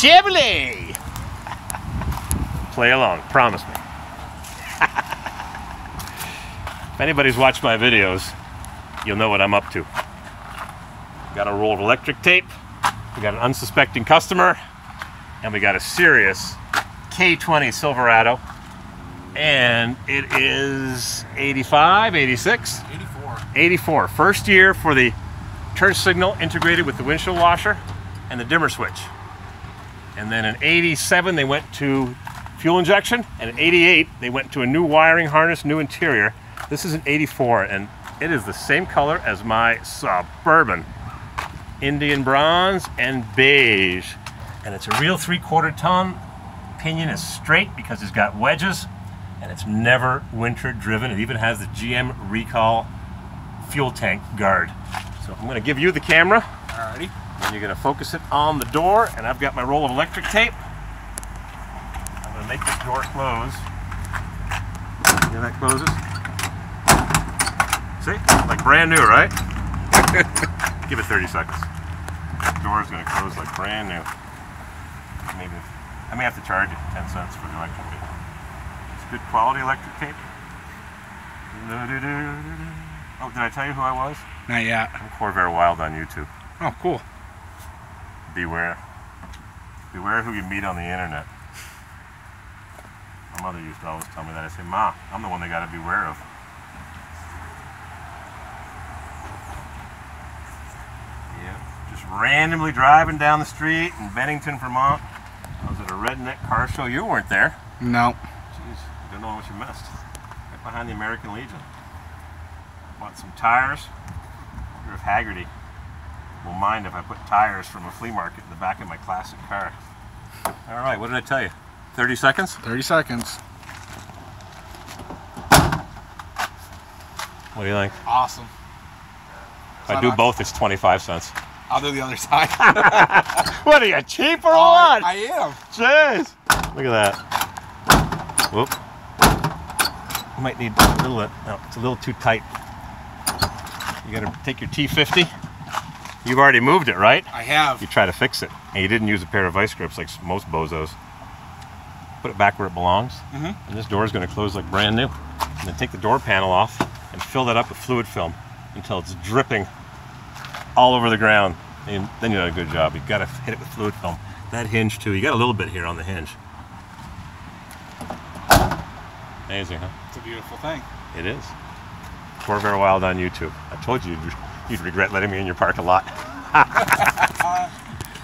Chevrolet. Play along, promise me. If anybody's watched my videos, you'll know what I'm up to. Got a roll of electric tape, we got an unsuspecting customer, and we got a serious K20 Silverado. And it is 85, 86? 84. 84. First year for the turn signal integrated with the windshield washer and the dimmer switch. And then in 87 they went to fuel injection, and in 88 they went to a new wiring harness, new interior. This is an 84, and it is the same color as my Suburban. Indian bronze and beige. And it's a real 3/4 ton. Pinion is straight because it's got wedges, and it's never winter driven. It even has the GM recall fuel tank guard. So I'm going to give you the camera. Alrighty. And you're going to focus it on the door, and I've got my roll of electric tape. I'm going to make this door close. See how that closes? See? Like brand new, right? Give it 30 seconds. The door is going to close like brand new. Maybe I may have to charge you 10 cents for the electric tape. It's good quality electric tape. Oh, did I tell you who I was? Not yet. I'm Corvair Wild on YouTube. Oh, cool. Beware. Beware who you meet on the internet. My mother used to always tell me that. I say, Ma, I'm the one they got to beware of. Yeah. Just randomly driving down the street in Bennington, Vermont. I was at a redneck car show. You weren't there. No. Jeez, you don't know what you missed. Right behind the American Legion. Bought some tires. I wonder if Haggerty will mind if I put tires from a flea market in the back of my classic car. All right, what did I tell you? 30 seconds? 30 seconds. What do you think? Awesome. If I do both, it's 25 cents. I'll do the other side. What are you, cheap or what? I am. Jeez. Look at that. Whoop. You might need a little, no, it's a little too tight. You gotta take your T50. You've already moved it, right? I have. You try to fix it, and you didn't use a pair of vice grips like most bozos. Put it back where it belongs, and this door is going to close like brand new. And then take the door panel off and fill that up with fluid film until it's dripping all over the ground. And then you did a good job. You've got to hit it with fluid film. That hinge too. You got a little bit here on the hinge. Amazing, huh? It's a beautiful thing. It is. Corvair Wild on YouTube. I told you you'd regret letting me in your park a lot.